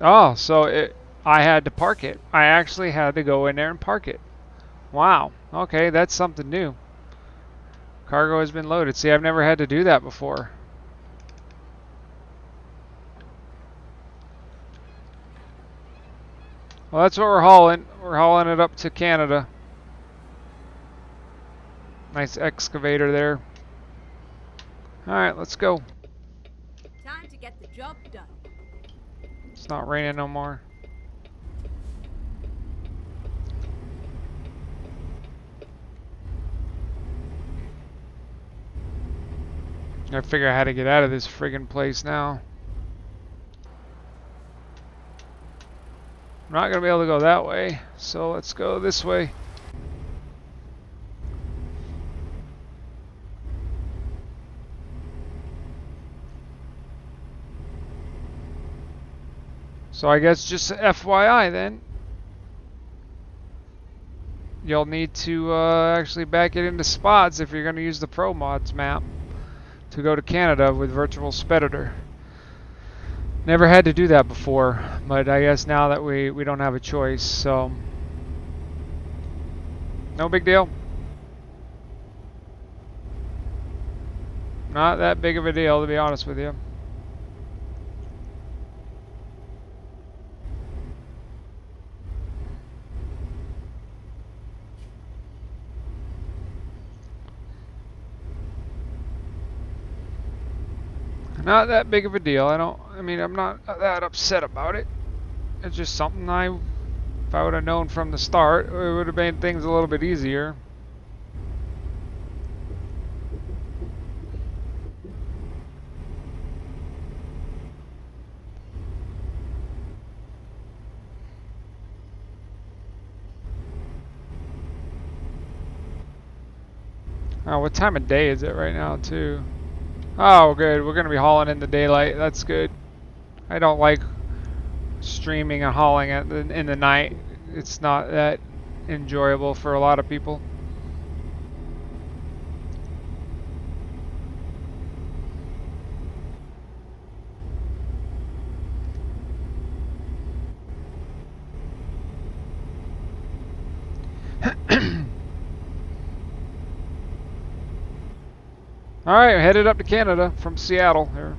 Oh, I had to park it. I actually had to go in there and park it. Wow. Okay, that's something new. Cargo has been loaded. See, I've never had to do that before. Well, that's what we're hauling. We're hauling it up to Canada. Nice excavator there. All right, let's go. Time to get the job done. It's not raining no more. I figure out how to get out of this friggin' place now. I'm not gonna be able to go that way, so let's go this way. So I guess just FYI then, you'll need to actually back it into spots if you're going to use the Pro Mods map to go to Canada with Virtual Speditor. Never had to do that before, but I guess now that we don't have a choice, so no big deal. Not that big of a deal, to be honest with you. Not that big of a deal. I mean, I'm not that upset about it. It's just something if I would have known from the start, it would have made things a little bit easier. Oh, what time of day is it right now, too? Oh, good. We're going to be hauling in the daylight. That's good. I don't like streaming and hauling in the night. It's not that enjoyable for a lot of people. Alright, headed up to Canada from Seattle here.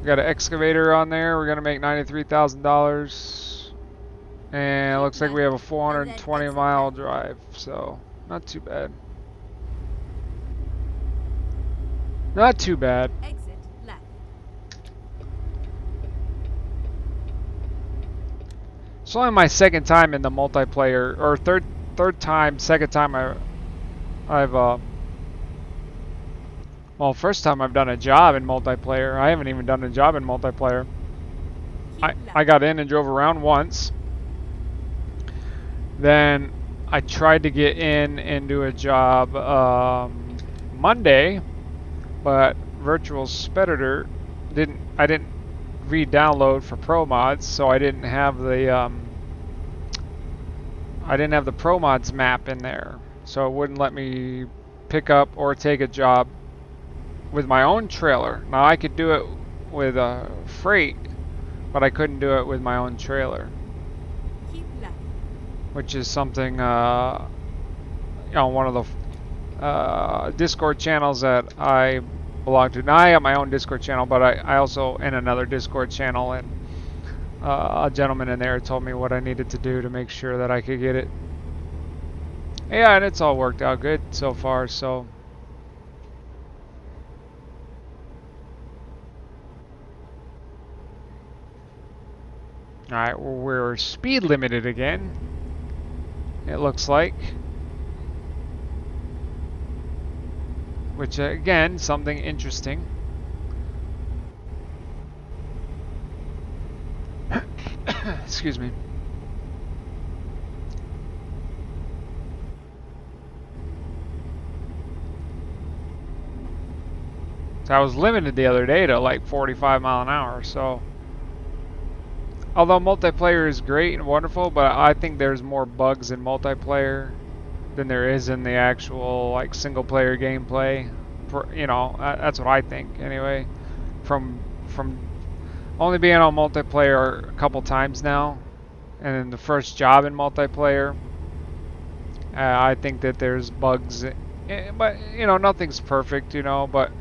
We got an excavator on there. We're going to make $93,000. And it looks like we have a 420-mile drive, so not too bad. Not too bad. Exit left. It's only my second time in the multiplayer, or second time I've well, first time I've done a job in multiplayer. I haven't even done a job in multiplayer. I got in and drove around once. Then I tried to get in and do a job Monday, but Virtual Speditor I didn't re-download for Pro Mods, so I didn't have the Pro Mods map in there, so it wouldn't let me pick up or take a job with my own trailer. Now I could do it with a freight, but I couldn't do it with my own trailer, which is something one of the Discord channels that I belong to. Now I have my own Discord channel, but I also in another Discord channel, and a gentleman in there told me what I needed to do to make sure that I could get it. Yeah, and it's all worked out good so far, so. Alright, we're speed limited again, it looks like. Which, again, something interesting. Excuse me. So I was limited the other day to like 45 mile an hour, so. Although multiplayer is great and wonderful, but I think there's more bugs in multiplayer than there is in the actual like single player gameplay. You know, that's what I think anyway. From Only being on multiplayer a couple times now, and then the first job in multiplayer, I think that there's bugs, but you know nothing's perfect, you know. But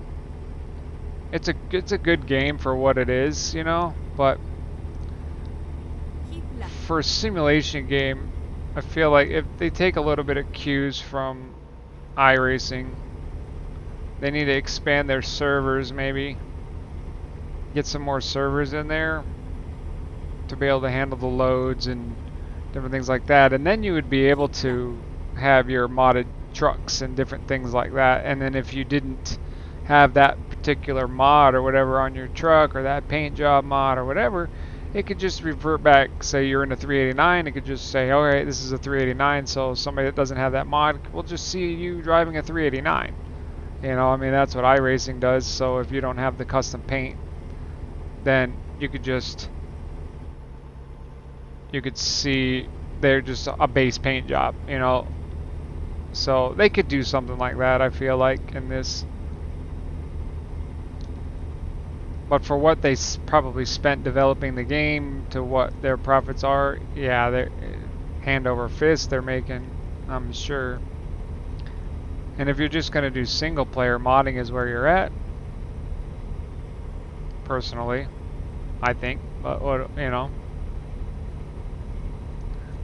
it's a good game for what it is, you know. But Keep left. for a simulation game, I feel like if they take a little bit of cues from iRacing, they need to expand their servers maybe. Get some more servers in there to be able to handle the loads and different things like that. And then you would be able to have your modded trucks and different things like that. And then if you didn't have that particular mod or whatever on your truck or that paint job mod or whatever, it could just revert back. Say you're in a 389, it could just say, alright, this is a 389, so somebody that doesn't have that mod will just see you driving a 389. You know, I mean, that's what iRacing does. So if you don't have the custom paint, then you could see they're just a base paint job, you know. So they could do something like that, I feel like, in this. But for what they probably spent developing the game to what their profits are, yeah, they're hand over fist they're making, I'm sure. And if you're just going to do single player, modding is where you're at. Personally, I think. But what, you know,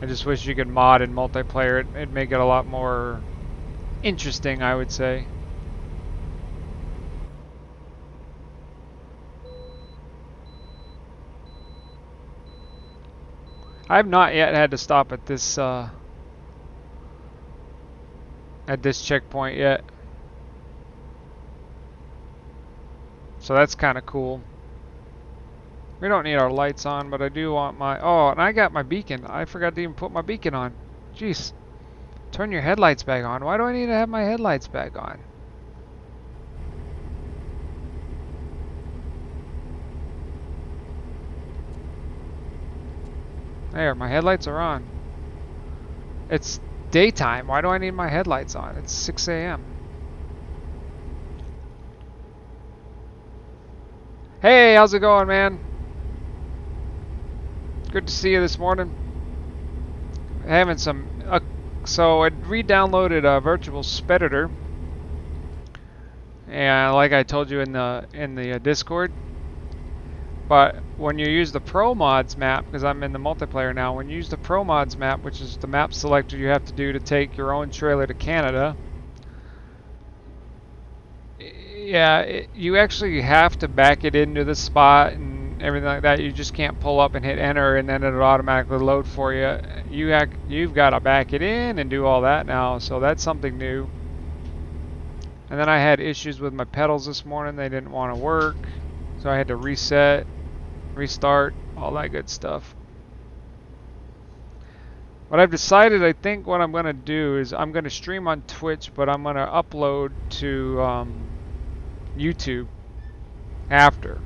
I just wish you could mod in multiplayer. It'd make it a lot more interesting, I would say. I have not yet had to stop at this checkpoint yet. So that's kind of cool. We don't need our lights on, but I do want my... Oh, and I got my beacon. I forgot to even put my beacon on. Jeez. Turn your headlights back on. Why do I need to have my headlights back on? There, my headlights are on. It's daytime. Why do I need my headlights on? It's 6 a.m. Hey, how's it going, man? Good to see you this morning. Having some... so I re-downloaded a virtual Speditor. And like I told you in the Discord. But when you use the Pro Mods map, because I'm in the multiplayer now, when you use the Pro Mods map, which is the map selector you have to do to take your own trailer to Canada, yeah, you actually have to back it into the spot and everything like that. You just can't pull up and hit enter and then it'll automatically load for you. You've got to back it in and do all that now, so that's something new. And then I had issues with my pedals this morning. They didn't want to work, so I had to reset, restart, all that good stuff. What I've decided, I think what I'm going to do is I'm going to stream on Twitch, but I'm going to upload to YouTube after.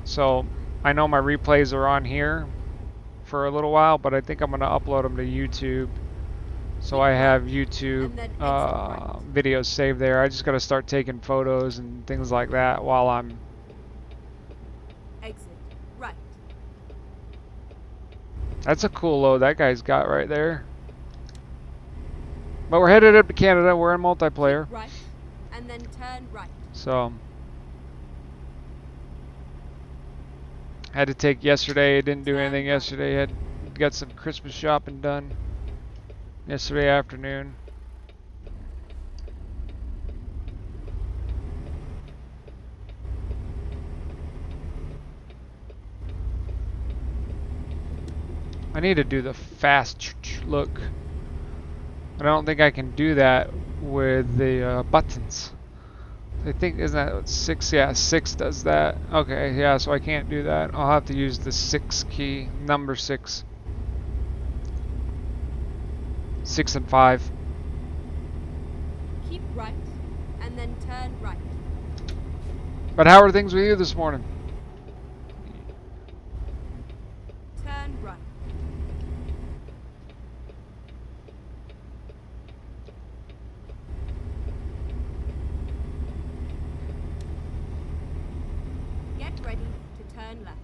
So I know my replays are on here for a little while, but I think I'm going to upload them to YouTube. So I have YouTube videos saved there. I just got to start taking photos and things like that while I'm... Exit right. That's a cool load that guy's got right there. But we're headed up to Canada. We're in multiplayer. Right, and then turn right. So had to take yesterday. Didn't do anything yesterday. Got some Christmas shopping done yesterday afternoon. I need to do the fast look. But I don't think I can do that with the buttons. I think, isn't that what 6? Yeah, 6 does that. Okay, yeah, so I can't do that. I'll have to use the 6 key, number 6. 6 and 5. Keep right, and then turn right. But how are things with you this morning? Turn right. Get ready turn left.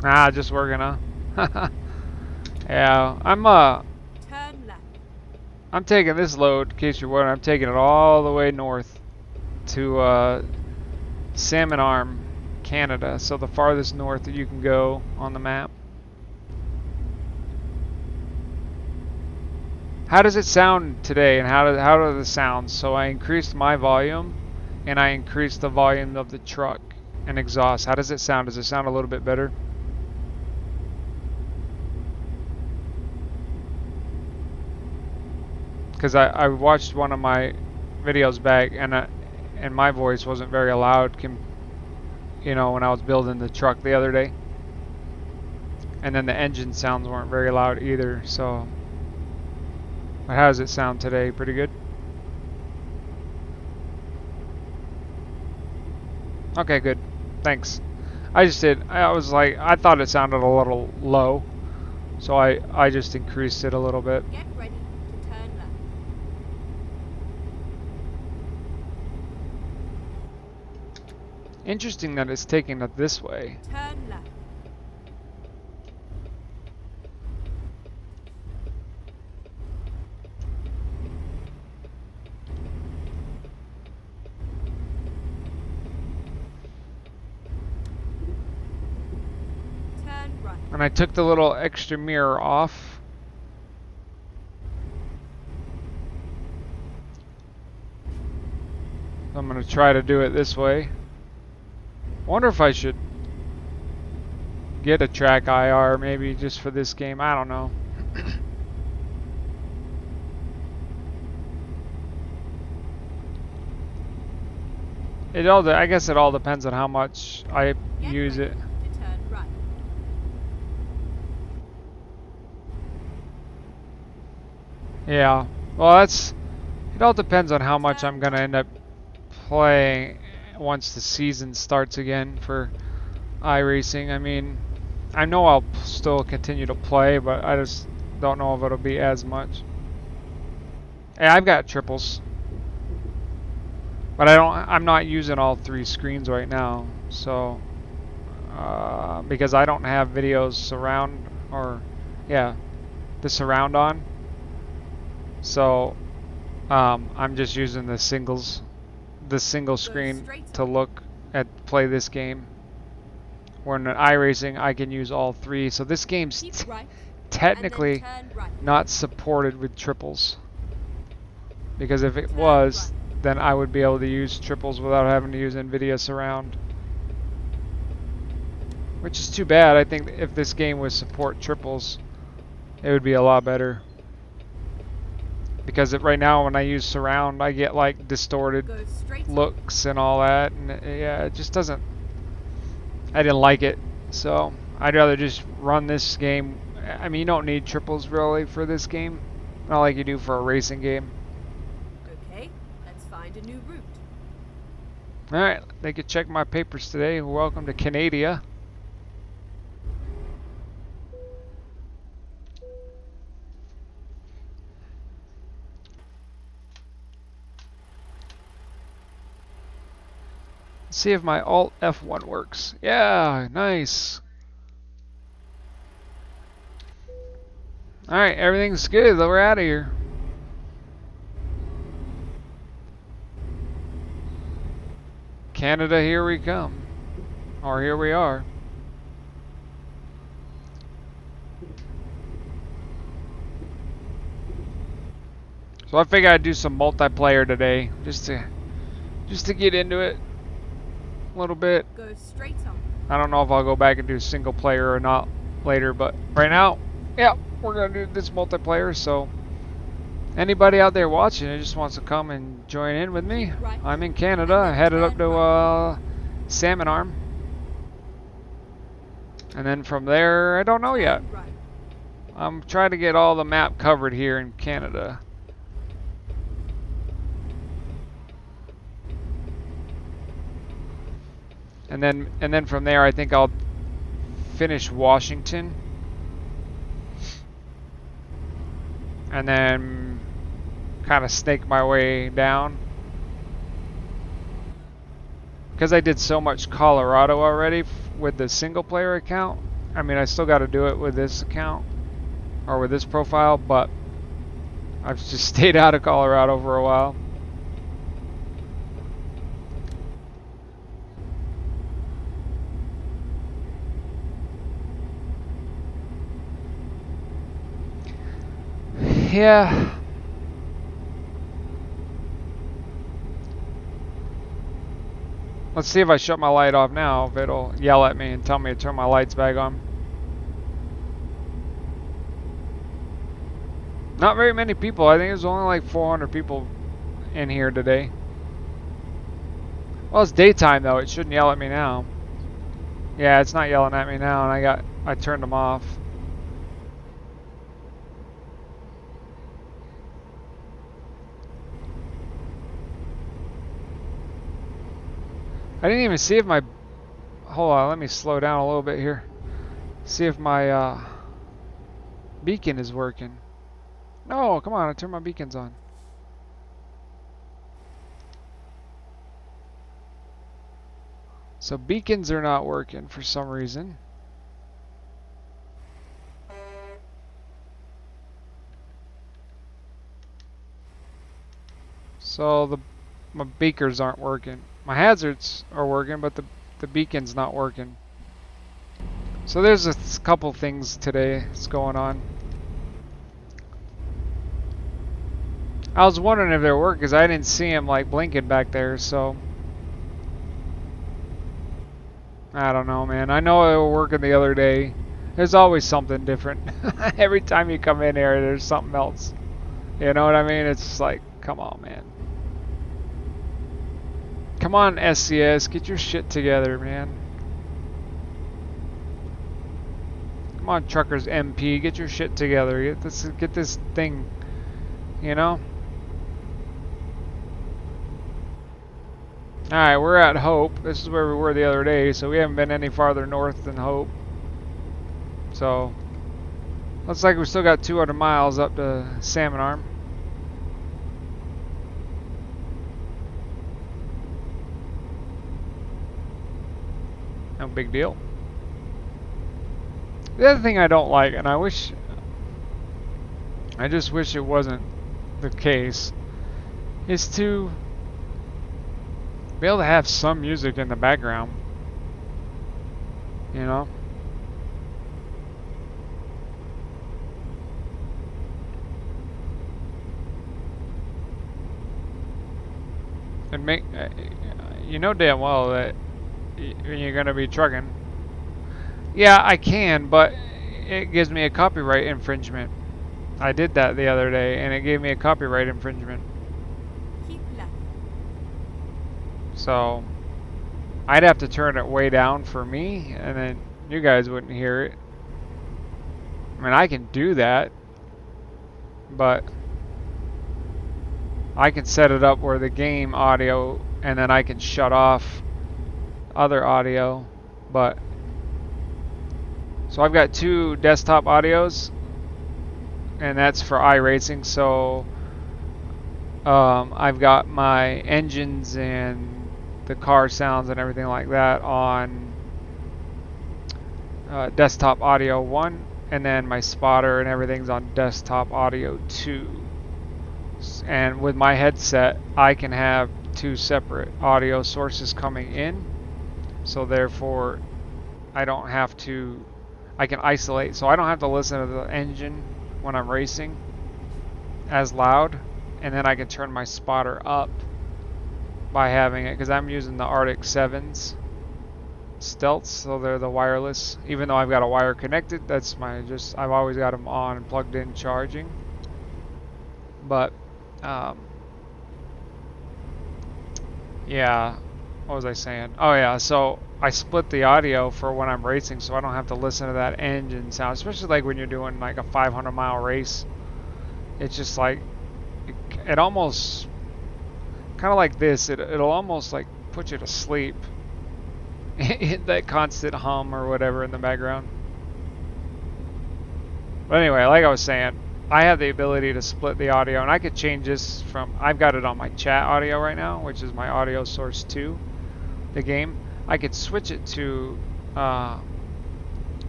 Ah, just working, huh? Yeah, Turn left. I'm taking this load, in case you're wondering. I'm taking it all the way north to Salmon Arm, Canada. So the farthest north that you can go on the map. How does it sound today, and how do the sounds? So I increased my volume, and I increased the volume of the truck and exhaust. How does it sound? Does it sound a little bit better? Because I watched one of my videos back, and my voice wasn't very loud, you know, when I was building the truck the other day. And then the engine sounds weren't very loud either. So, but how does it sound today? Pretty good. Okay, good. Thanks. I was like, I thought it sounded a little low, so I just increased it a little bit. Get ready to turn left. Interesting that it's taking it this way. Turn left. Turn right. And I took the little extra mirror off. I'm going to try to do it this way. Wonder if I should get a track IR maybe just for this game. I don't know. I guess it all depends on how much I Get use ready it. to turn right. Yeah. Well, it all depends on how much I'm going to end up playing once the season starts again for iRacing. I mean, I know I'll still continue to play, but I just don't know if it'll be as much. Hey, I've got triples, but I'm not using all three screens right now, so because I don't have videos surround the surround on, so I'm just using the single screen to play this game. Where in iRacing I can use all three, so this game's Right, technically right. not supported with triples, because if it Turn was, right. then I would be able to use triples without having to use NVIDIA surround, which is too bad. I think if this game would support triples, it would be a lot better, because right now when I use surround I get like distorted Go straight on. looks and all that, and yeah, it just doesn't, I didn't like it, so I'd rather just run this game. I mean, you don't need triples really for this game, not like you do for a racing game. Okay, let's find a new route. Alright, they could check my papers today. Welcome to Canada. Let's see if my Alt F1 works. Yeah, nice. Alright, everything's good. We're out of here. Canada, here we come. Or here we are. So I figured I'd do some multiplayer today, just to get into it a little bit. Go straight on. I don't know if I'll go back and do single player or not later, but right now, yeah, we're gonna do this multiplayer. So anybody out there watching who just wants to come and join in with me, Right. I'm in Canada. I headed up to Salmon Arm, and then from there, I don't know yet. Turn right. I'm trying to get all the map covered here in Canada. And then from there, I think I'll finish Washington, and then kind of snake my way down. because I did so much Colorado already with the single player account. I mean, I still got to do it with this account or with this profile, but I've just stayed out of Colorado for a while. Yeah. Let's see if I shut my light off now, if it'll yell at me and tell me to turn my lights back on. Not very many people. I think there's only like 400 people in here today. Well, it's daytime though. It shouldn't yell at me now. Yeah, it's not yelling at me now, and I turned them off. I didn't even see if my... Hold on, let me slow down a little bit here. See if my beacon is working. No, come on, I turned my beacons on. So beacons are not working for some reason. So my beakers aren't working. My hazards are working, but the beacon's not working. So there's a couple things today that's going on. I was wondering if they were working because I didn't see them like blinking back there, so I don't know, man. I know they were working the other day. There's always something different. Every time you come in here, there's something else. You know what I mean? It's just like, come on, man. Come on, SCS, get your shit together, man. Come on, Truckers MP, get your shit together. Get this thing, you know? Alright, we're at Hope. This is where we were the other day, so we haven't been any farther north than Hope. So, looks like we still got 200 miles up to Salmon Arm. No big deal. The other thing I don't like, and I just wish it wasn't the case, is to be able to have some music in the background. You know? And you know damn well that you're gonna be trucking. Yeah, I can, but it gives me a copyright infringement. I did that the other day, and it gave me a copyright infringement. Keep left. So I'd have to turn it way down for me, and then you guys wouldn't hear it. I mean, I can do that, but I can set it up where the game audio, and then I can shut off other audio. But so I've got 2 desktop audios, and that's for iRacing. So I've got my engines and the car sounds and everything like that on desktop audio 1, and then my spotter and everything's on desktop audio 2. And with my headset, I can have 2 separate audio sources coming in, so therefore I don't have to, I can isolate, so I don't have to listen to the engine when I'm racing as loud, and then I can turn my spotter up by having it, because I'm using the Arctic 7s Stealths, so they're the wireless. Even though I've got a wire connected, that's I've always got them on and plugged in charging. But yeah, what was I saying? Oh yeah, so I split the audio for when I'm racing, so I don't have to listen to that engine sound, especially like when you're doing like a 500-mile race. It's just like it almost kind of like this. It'll almost like put you to sleep. That constant hum or whatever in the background. But anyway, like I was saying, I have the ability to split the audio, and I could change this from, I've got it on my chat audio right now, which is my audio source 2. the game, I could switch it to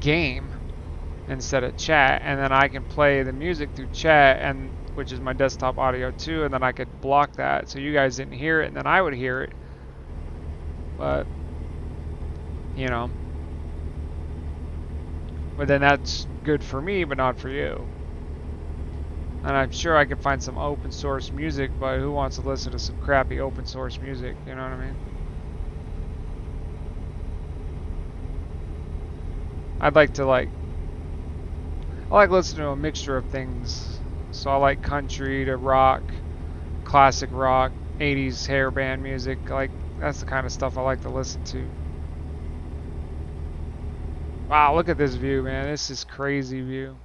game instead of chat, and then I can play the music through chat, and which is my desktop audio too, and then I could block that so you guys didn't hear it, and then I would hear it. But you know, but then that's good for me, but not for you. And I'm sure I could find some open source music, but who wants to listen to some crappy open source music? You know what I mean? I'd like to I like listening to a mixture of things. So I like country to rock, classic rock, 80s hair band music. Like that's the kind of stuff I like to listen to. Wow, look at this view, man. This is crazy view.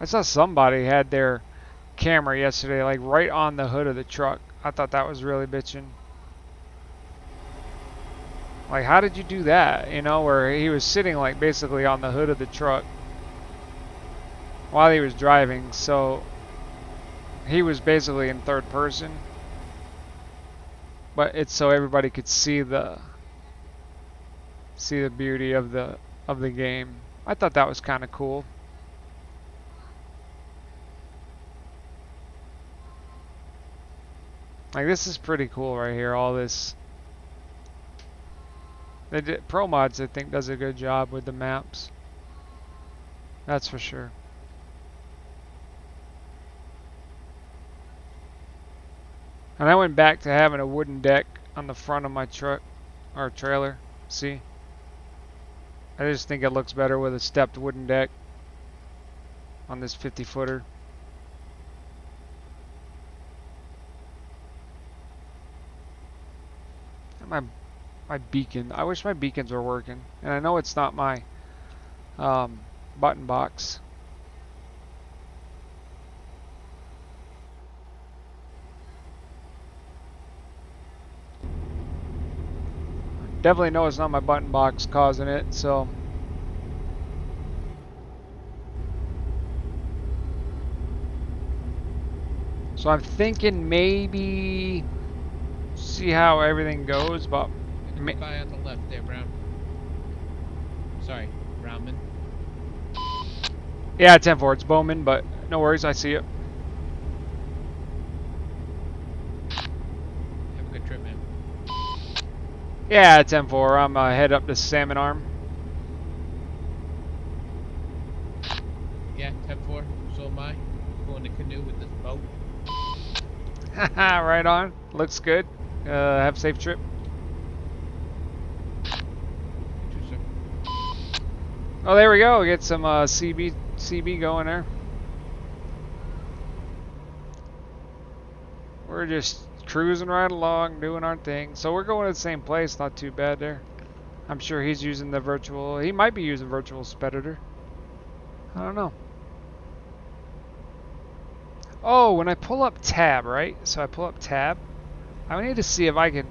I saw somebody had their camera yesterday like right on the hood of the truck. I thought that was really bitchin'. Like, how did you do that? You know, where he was sitting like basically on the hood of the truck while he was driving, so he was basically in third person, but it's so everybody could see the beauty of the game. I thought that was kind of cool. Like, this is pretty cool right here. All this. Pro Mods, I think, does a good job with the maps. That's for sure. And I went back to having a wooden deck on the front of my truck or trailer. See? I just think it looks better with a stepped wooden deck on this 50-footer. My beacon. I wish my beacons were working. And I know it's not my button box. Definitely know it's not my button box causing it, so. So I'm thinking maybe see how everything goes, but. Guy on the left there, Brown. Sorry, Brownman. Yeah, 10-4. It's Bowman, but no worries. I see it. Have a good trip, man. Yeah, 10-4. I'm head up to Salmon Arm. Yeah, 10-4. So am I. Going to canoe with this boat. Haha, right on. Looks good. Have a safe trip. Oh, there we go. Get some CB going there. We're just cruising right along, doing our thing. So we're going to the same place. Not too bad there. I'm sure he's using the virtual. He might be using virtual Speditor. I don't know. Oh, when I pull up tab, right? So I pull up tab. I need to see if I can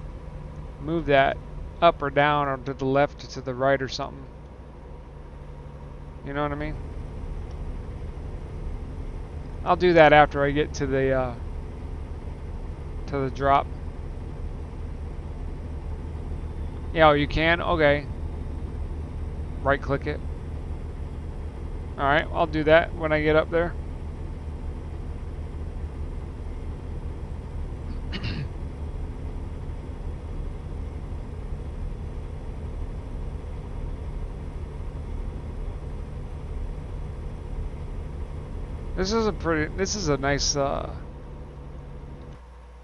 move that up or down or to the left or to the right or something. You know what I mean? I'll do that after I get to the drop. Yeah, oh, you can? Okay. Right click it. Alright, I'll do that when I get up there. This is a nice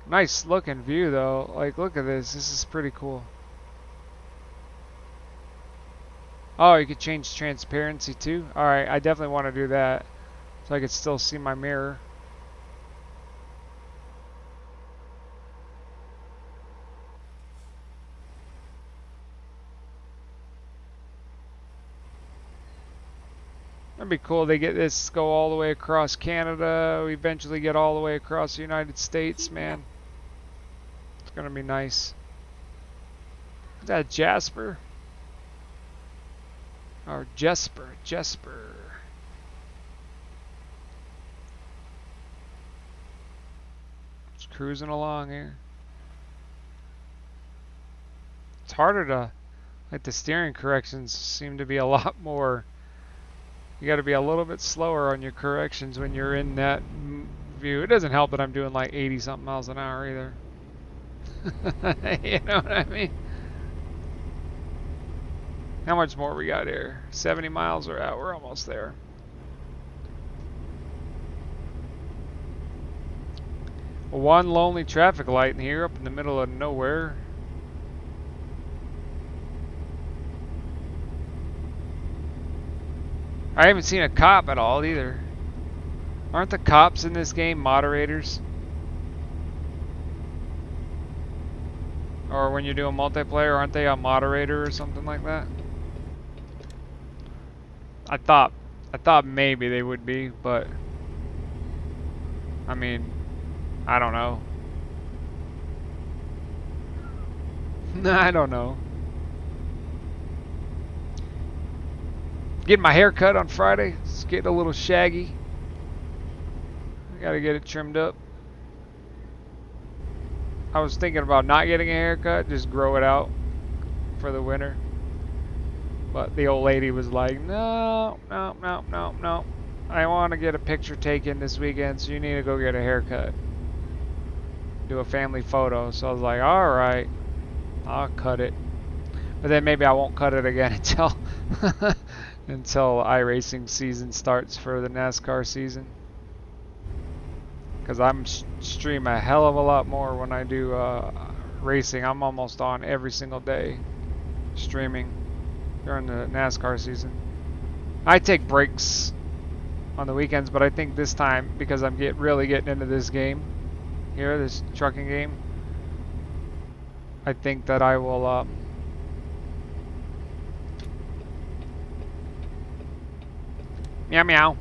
nice looking view though. Like, look at this. This is pretty cool. Oh, you could change transparency too. Alright, I definitely want to do that so I could still see my mirror. That'd be cool. They get this go all the way across Canada. We eventually get all the way across the United States, man. It's gonna be nice. Is that Jasper? Or Jesper? Jesper. It's Cruising along here. It's harder to, like the steering corrections seem to be a lot more. You got to be a little bit slower on your corrections when you're in that view. It doesn't help that I'm doing like 80 something miles an hour either. You know what I mean? How much more we got here? 70 miles are out. We're almost there. One lonely traffic light in here up in the middle of nowhere. I haven't seen a cop at all either. Aren't the cops in this game moderators? Or when you're doing multiplayer, aren't they a moderator or something like that? I thought maybe they would be, but I mean, I don't know. I don't know. Getting my hair cut on Friday. It's getting a little shaggy. I gotta get it trimmed up. I was thinking about not getting a haircut, just grow it out for the winter. But the old lady was like, no, no, no, no, no. I want to get a picture taken this weekend, so you need to go get a haircut. Do a family photo. So I was like, alright, I'll cut it. But then maybe I won't cut it again until until iRacing season starts for the NASCAR season. Because I'm stream a hell of a lot more when I do racing. I'm almost on every single day streaming during the NASCAR season. I take breaks on the weekends, but I think this time, because I'm really getting into this game here, this trucking game, I think that I will meow meow.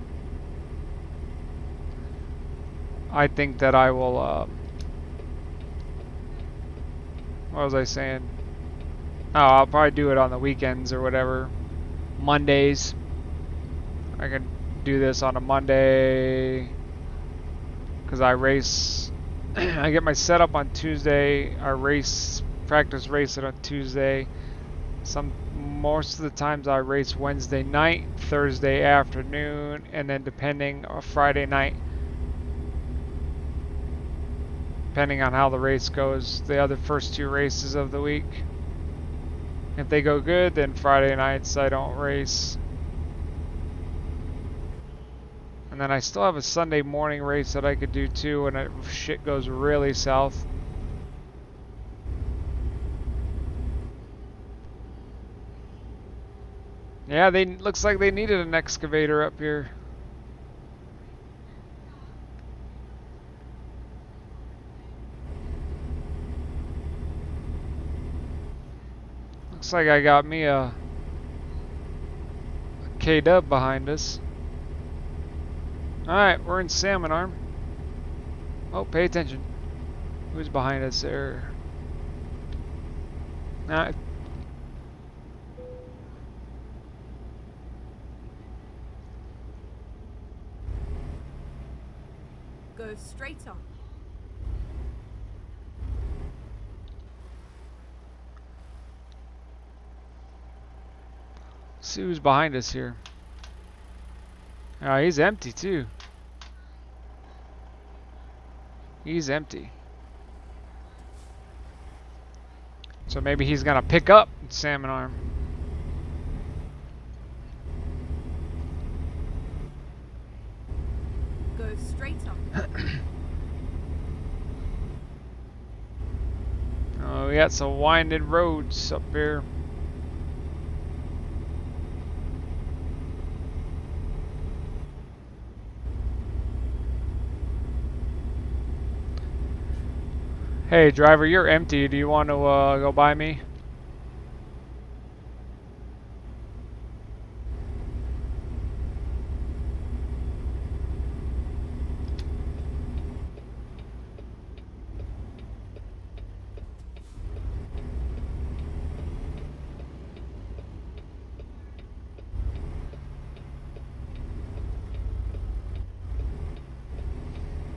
I think that I will what was I saying? Oh, I'll probably do it on the weekends or whatever. Mondays. I can do this on a Monday because I race. I get my setup on Tuesday. I practice race it on Tuesday. Most of the times I race Wednesday night, Thursday afternoon, and then depending on Friday night. Depending on how the race goes, the other first two races of the week. If they go good, then Friday nights I don't race. And then I still have a Sunday morning race that I could do too when shit goes really south. Yeah, looks like they needed an excavator up here. Looks like I got me a K-dub behind us. Alright, we're in Salmon Arm. Oh, pay attention. Who's behind us there? Nah. Go straight on. See who's behind us here. Oh, he's empty too. He's empty. So maybe he's gonna pick up Salmon Arm. Go straight on. Oh, we got some winding roads up here. Hey driver, you're empty. Do you want to go by me?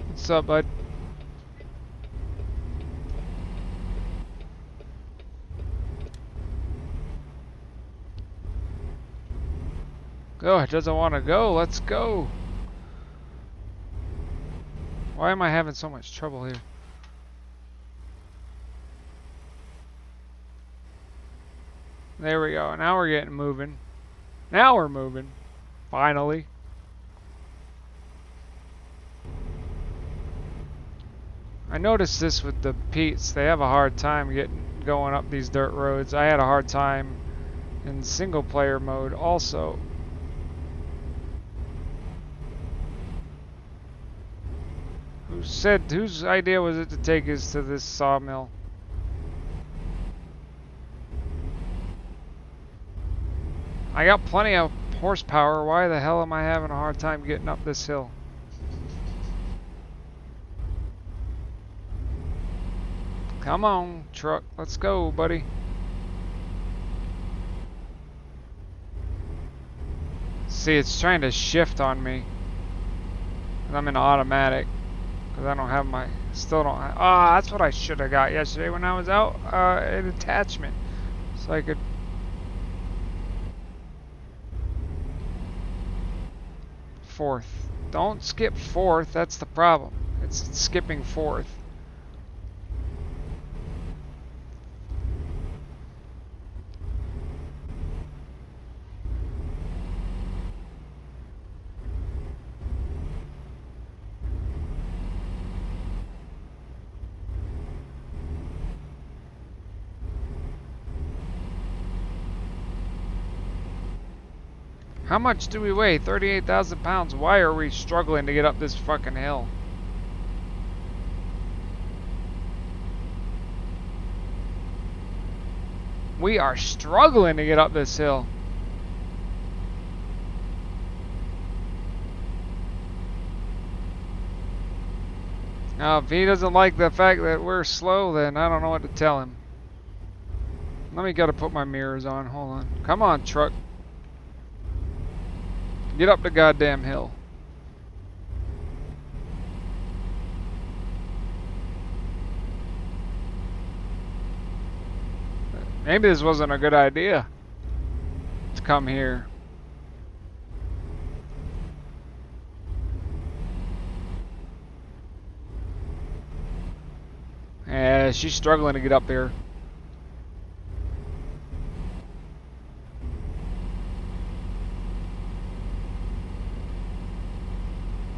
What's up, bud? Oh, it doesn't want to go. Let's go. Why am I having so much trouble here? There we go. Now we're getting moving. Now we're moving. Finally. I noticed this with the Pete's. They have a hard time going up these dirt roads. I had a hard time in single player mode also. Whose idea was it to take us to this sawmill? I got plenty of horsepower. Why the hell am I having a hard time getting up this hill? Come on, truck. Let's go, buddy. See, it's trying to shift on me. I'm in automatic. Because I don't have my... Still don't have... Ah, that's what I should have got yesterday when I was out. An attachment. So I could... Fourth. Don't skip fourth. That's the problem. It's skipping fourth. How much do we weigh? 38,000 pounds. Why are we struggling to get up this fucking hill? We are struggling to get up this hill. Now, if he doesn't like the fact that we're slow, then I don't know what to tell him. Let me gotta put my mirrors on. Hold on. Come on, truck. Get up the goddamn hill. Maybe this wasn't a good idea to come here. Yeah, she's struggling to get up here.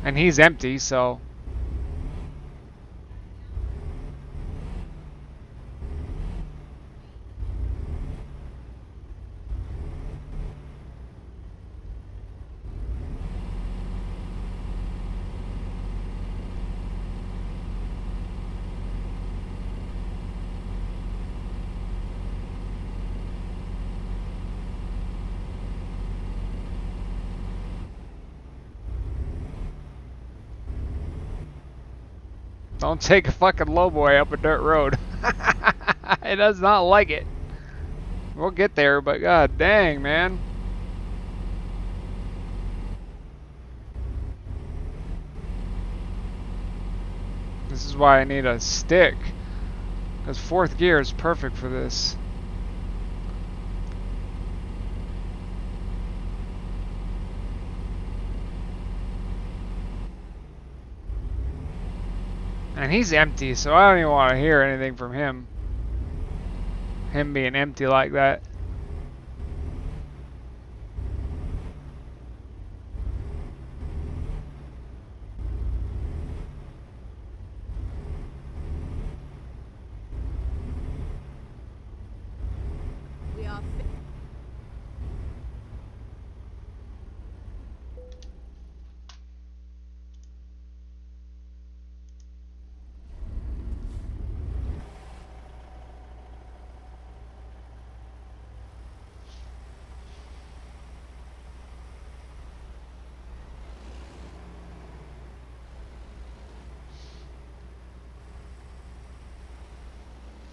And he's empty, so... Don't take a fucking lowboy up a dirt road. It does not like it. We'll get there, but god dang, man. This is why I need a stick. Because fourth gear is perfect for this. And he's empty, so I don't even want to hear anything from him. Him being empty like that. We are.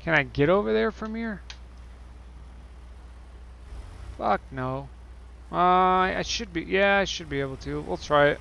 Can I get over there from here? Fuck no. I should be, yeah, I should be able to. We'll try it.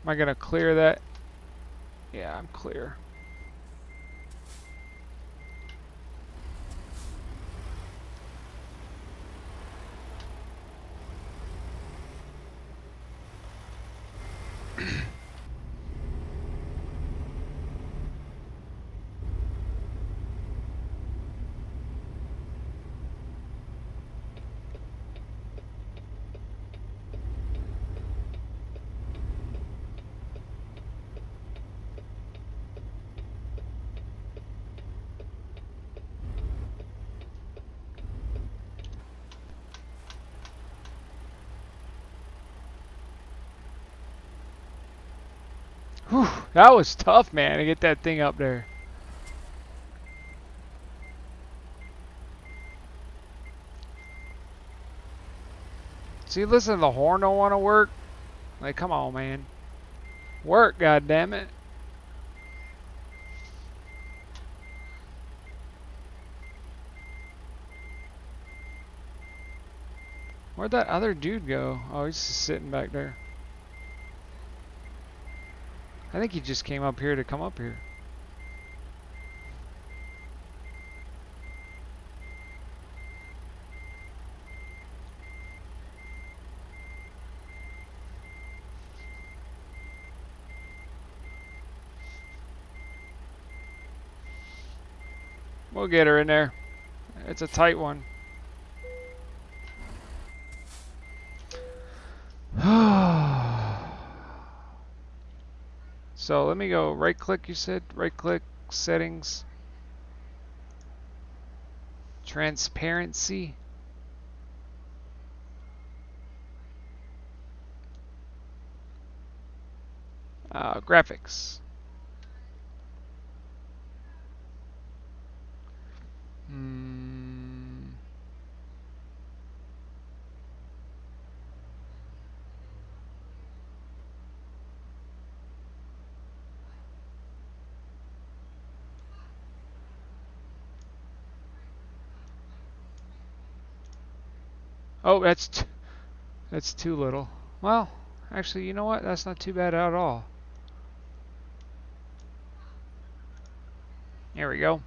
Am I gonna clear that? Yeah, I'm clear. Whew, that was tough, man, to get that thing up there. See, listen, the horn don't want to work. Like, come on, man. Work, goddammit. Where'd that other dude go? Oh, he's just sitting back there. I think he just came up here to come up here. We'll get her in there. It's a tight one. So let me go right click, you said? Right click, settings, transparency. Graphics. Hmm. Oh, that's too little. Well, actually, you know what? That's not too bad at all. There we go.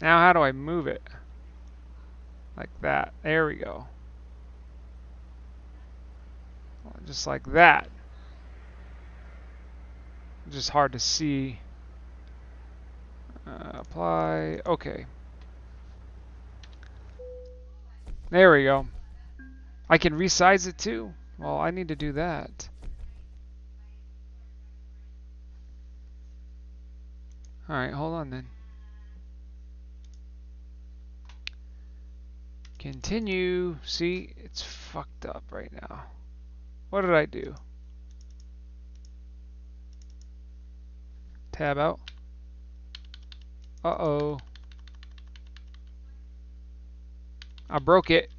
Now how do I move it? Like that. There we go. Just like that. Just hard to see. Apply. Okay. There we go. I can resize it too. Well, I need to do that. Alright, hold on then. Continue. See, it's fucked up right now. What did I do? Tab out. Uh-oh. I broke it.